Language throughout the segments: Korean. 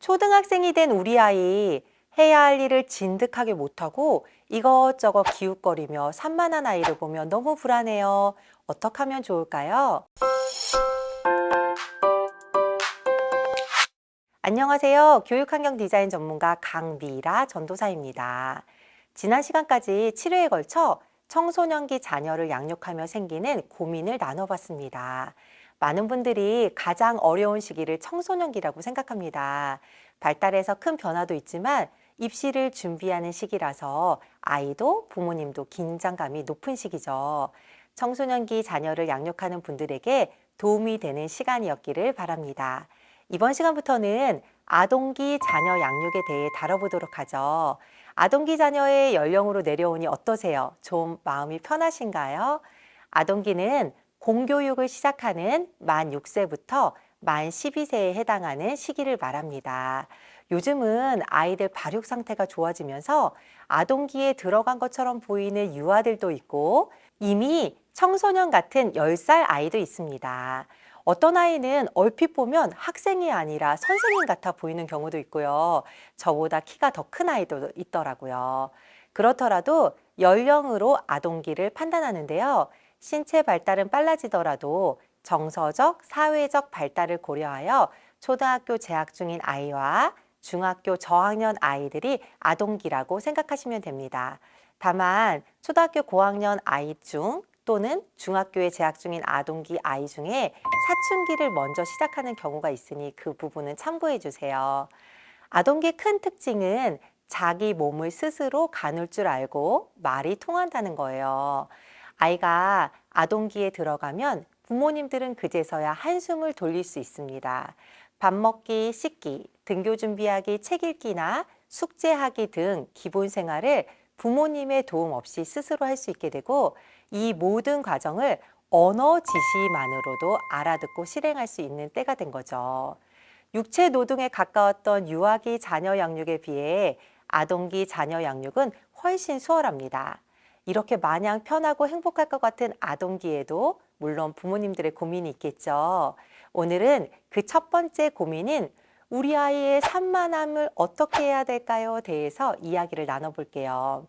초등학생이 된 우리 아이 해야 할 일을 진득하게 못하고 이것저것 기웃거리며 산만한 아이를 보면 너무 불안해요. 어떻게 하면 좋을까요? 안녕하세요. 교육환경 디자인 전문가 강미라 전도사입니다. 지난 시간까지 7회에 걸쳐 청소년기 자녀를 양육하며 생기는 고민을 나눠봤습니다. 많은 분들이 가장 어려운 시기를 청소년기라고 생각합니다. 발달에서 큰 변화도 있지만 입시를 준비하는 시기라서 아이도 부모님도 긴장감이 높은 시기죠. 청소년기 자녀를 양육하는 분들에게 도움이 되는 시간이었기를 바랍니다. 이번 시간부터는 아동기 자녀 양육에 대해 다뤄보도록 하죠. 아동기 자녀의 연령으로 내려오니 어떠세요? 좀 마음이 편하신가요? 아동기는 공교육을 시작하는 만 6세부터 만 12세에 해당하는 시기를 말합니다. 요즘은 아이들 발육 상태가 좋아지면서 아동기에 들어간 것처럼 보이는 유아들도 있고 이미 청소년 같은 10살 아이도 있습니다. 어떤 아이는 얼핏 보면 학생이 아니라 선생님 같아 보이는 경우도 있고요. 저보다 키가 더 큰 아이도 있더라고요. 그렇더라도 연령으로 아동기를 판단하는데요. 신체 발달은 빨라지더라도 정서적, 사회적 발달을 고려하여 초등학교 재학 중인 아이와 중학교 저학년 아이들이 아동기라고 생각하시면 됩니다. 다만 초등학교 고학년 아이 중 또는 중학교에 재학 중인 아동기 아이 중에 사춘기를 먼저 시작하는 경우가 있으니 그 부분은 참고해 주세요. 아동기의 큰 특징은 자기 몸을 스스로 가눌 줄 알고 말이 통한다는 거예요. 아이가 아동기에 들어가면 부모님들은 그제서야 한숨을 돌릴 수 있습니다. 밥 먹기, 씻기, 등교 준비하기, 책 읽기나 숙제하기 등 기본 생활을 부모님의 도움 없이 스스로 할 수 있게 되고 이 모든 과정을 언어 지시만으로도 알아듣고 실행할 수 있는 때가 된 거죠. 육체 노동에 가까웠던 유아기 자녀 양육에 비해 아동기 자녀 양육은 훨씬 수월합니다. 이렇게 마냥 편하고 행복할 것 같은 아동기에도 물론 부모님들의 고민이 있겠죠. 오늘은 그 첫 번째 고민인 우리 아이의 산만함을 어떻게 해야 될까요? 대해서 이야기를 나눠볼게요.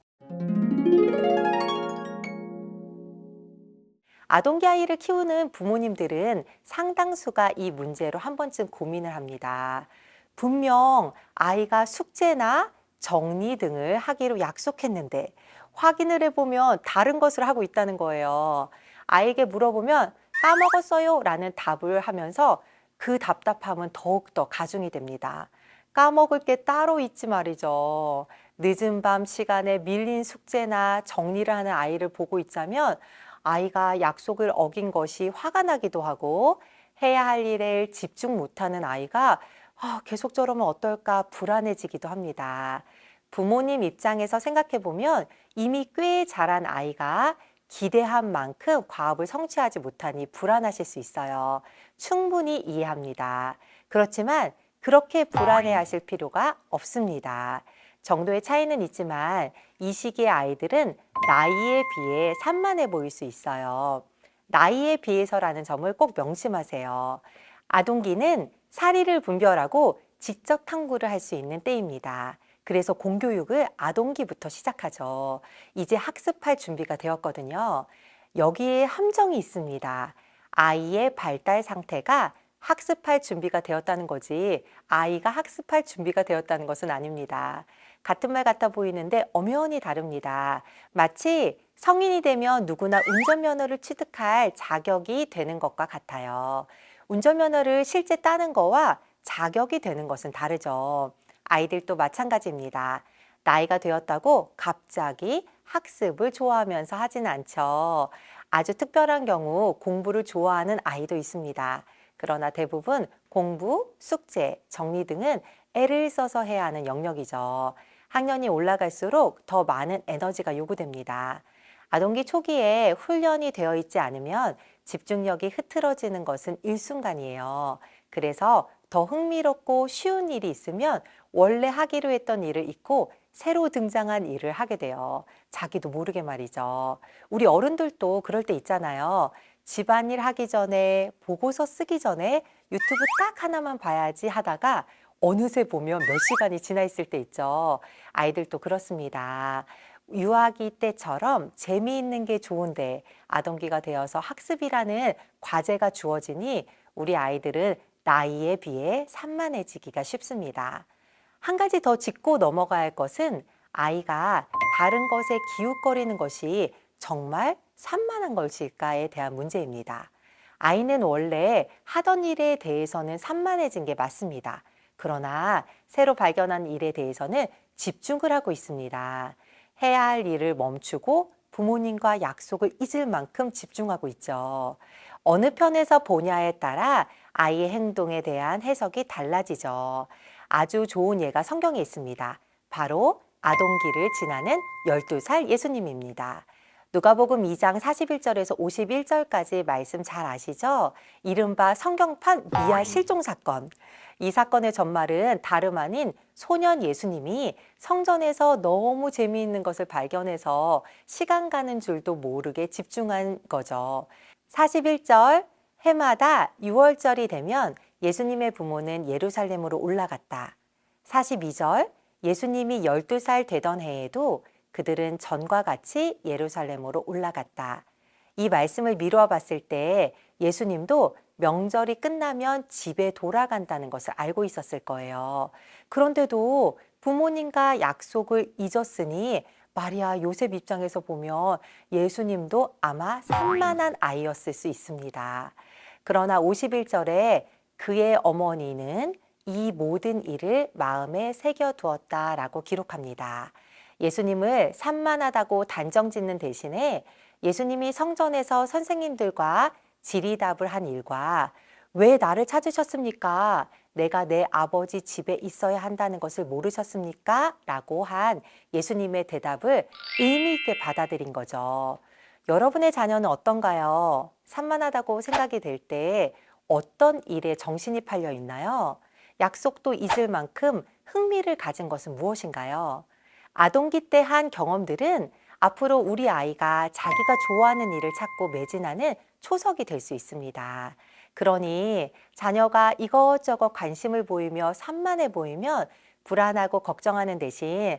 아동기 아이를 키우는 부모님들은 상당수가 이 문제로 한 번쯤 고민을 합니다. 분명 아이가 숙제나 정리 등을 하기로 약속했는데 확인을 해보면 다른 것을 하고 있다는 거예요. 아이에게 물어보면 까먹었어요 라는 답을 하면서 그 답답함은 더욱더 가중이 됩니다. 까먹을 게 따로 있지 말이죠. 늦은 밤 시간에 밀린 숙제나 정리를 하는 아이를 보고 있자면 아이가 약속을 어긴 것이 화가 나기도 하고 해야 할 일에 집중 못하는 아이가 계속 저러면 어떨까 불안해지기도 합니다. 부모님 입장에서 생각해 보면 이미 꽤 자란 아이가 기대한 만큼 과업을 성취하지 못하니 불안하실 수 있어요. 충분히 이해합니다. 그렇지만 그렇게 불안해하실 필요가 없습니다. 정도의 차이는 있지만 이 시기의 아이들은 나이에 비해 산만해 보일 수 있어요. 나이에 비해서라는 점을 꼭 명심하세요. 아동기는 사리를 분별하고 직접 탐구를 할 수 있는 때입니다. 그래서 공교육을 아동기부터 시작하죠. 이제 학습할 준비가 되었거든요. 여기에 함정이 있습니다. 아이의 발달 상태가 학습할 준비가 되었다는 거지 아이가 학습할 준비가 되었다는 것은 아닙니다. 같은 말 같아 보이는데 엄연히 다릅니다. 마치 성인이 되면 누구나 운전면허를 취득할 자격이 되는 것과 같아요. 운전면허를 실제 따는 거와 자격이 되는 것은 다르죠. 아이들도 마찬가지입니다. 나이가 되었다고 갑자기 학습을 좋아하면서 하진 않죠. 아주 특별한 경우 공부를 좋아하는 아이도 있습니다. 그러나 대부분 공부, 숙제, 정리 등은 애를 써서 해야 하는 영역이죠. 학년이 올라갈수록 더 많은 에너지가 요구됩니다. 아동기 초기에 훈련이 되어 있지 않으면 집중력이 흐트러지는 것은 일순간이에요. 그래서 더 흥미롭고 쉬운 일이 있으면 원래 하기로 했던 일을 잊고 새로 등장한 일을 하게 돼요. 자기도 모르게 말이죠. 우리 어른들도 그럴 때 있잖아요. 집안일 하기 전에 보고서 쓰기 전에 유튜브 딱 하나만 봐야지 하다가 어느새 보면 몇 시간이 지나 있을 때 있죠. 아이들도 그렇습니다. 유아기 때처럼 재미있는 게 좋은데 아동기가 되어서 학습이라는 과제가 주어지니 우리 아이들은 나이에 비해 산만해지기가 쉽습니다. 한 가지 더 짚고 넘어가야 할 것은 아이가 다른 것에 기웃거리는 것이 정말 산만한 것일까에 대한 문제입니다. 아이는 원래 하던 일에 대해서는 산만해진 게 맞습니다. 그러나 새로 발견한 일에 대해서는 집중을 하고 있습니다. 해야 할 일을 멈추고 부모님과 약속을 잊을 만큼 집중하고 있죠. 어느 편에서 보냐에 따라 아이의 행동에 대한 해석이 달라지죠. 아주 좋은 예가 성경에 있습니다. 바로 아동기를 지나는 12살 예수님입니다. 누가복음 2장 41절에서 51절까지 말씀 잘 아시죠? 이른바 성경판 미아 실종 사건. 이 사건의 전말은 다름 아닌 소년 예수님이 성전에서 너무 재미있는 것을 발견해서 시간 가는 줄도 모르게 집중한 거죠. 41절, 해마다 6월절이 되면 예수님의 부모는 예루살렘으로 올라갔다. 42절, 예수님이 12살 되던 해에도 그들은 전과 같이 예루살렘으로 올라갔다. 이 말씀을 미루어 봤을 때 예수님도 명절이 끝나면 집에 돌아간다는 것을 알고 있었을 거예요. 그런데도 부모님과 약속을 잊었으니 마리아, 요셉 입장에서 보면 예수님도 아마 산만한 아이였을 수 있습니다. 그러나 51절에 그의 어머니는 이 모든 일을 마음에 새겨두었다라고 기록합니다. 예수님을 산만하다고 단정짓는 대신에 예수님이 성전에서 선생님들과 질의답을 한 일과 왜 나를 찾으셨습니까? 내가 내 아버지 집에 있어야 한다는 것을 모르셨습니까? 라고 한 예수님의 대답을 의미 있게 받아들인 거죠. 여러분의 자녀는 어떤가요? 산만하다고 생각이 될 때 어떤 일에 정신이 팔려 있나요? 약속도 잊을 만큼 흥미를 가진 것은 무엇인가요? 아동기 때 한 경험들은 앞으로 우리 아이가 자기가 좋아하는 일을 찾고 매진하는 초석이 될 수 있습니다. 그러니 자녀가 이것저것 관심을 보이며 산만해 보이면 불안하고 걱정하는 대신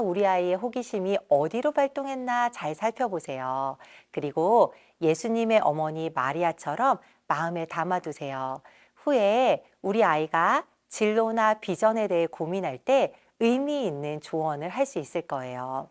우리 아이의 호기심이 어디로 발동했나 잘 살펴보세요. 그리고 예수님의 어머니 마리아처럼 마음에 담아두세요. 후에 우리 아이가 진로나 비전에 대해 고민할 때 의미 있는 조언을 할 수 있을 거예요.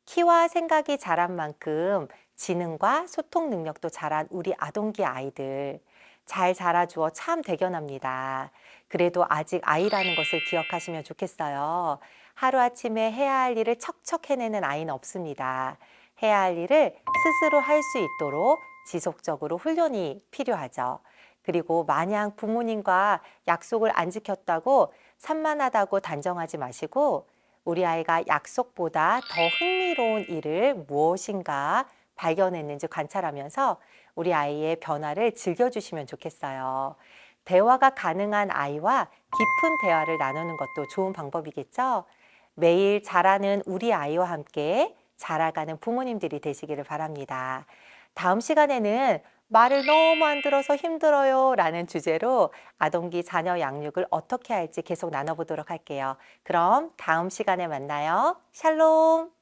키와 생각이 자란 만큼 지능과 소통 능력도 자란 우리 아동기 아이들 잘 자라주어 참 대견합니다. 그래도 아직 아이라는 것을 기억하시면 좋겠어요. 하루아침에 해야 할 일을 척척 해내는 아이는 없습니다. 해야 할 일을 스스로 할 수 있도록 지속적으로 훈련이 필요하죠. 그리고 마냥 부모님과 약속을 안 지켰다고 산만하다고 단정하지 마시고 우리 아이가 약속보다 더 흥미로운 일을 무엇인가 발견했는지 관찰하면서 우리 아이의 변화를 즐겨주시면 좋겠어요. 대화가 가능한 아이와 깊은 대화를 나누는 것도 좋은 방법이겠죠? 매일 자라는 우리 아이와 함께 자라가는 부모님들이 되시기를 바랍니다. 다음 시간에는 말을 너무 안 들어서 힘들어요 라는 주제로 아동기 자녀 양육을 어떻게 할지 계속 나눠보도록 할게요. 그럼 다음 시간에 만나요. 샬롬!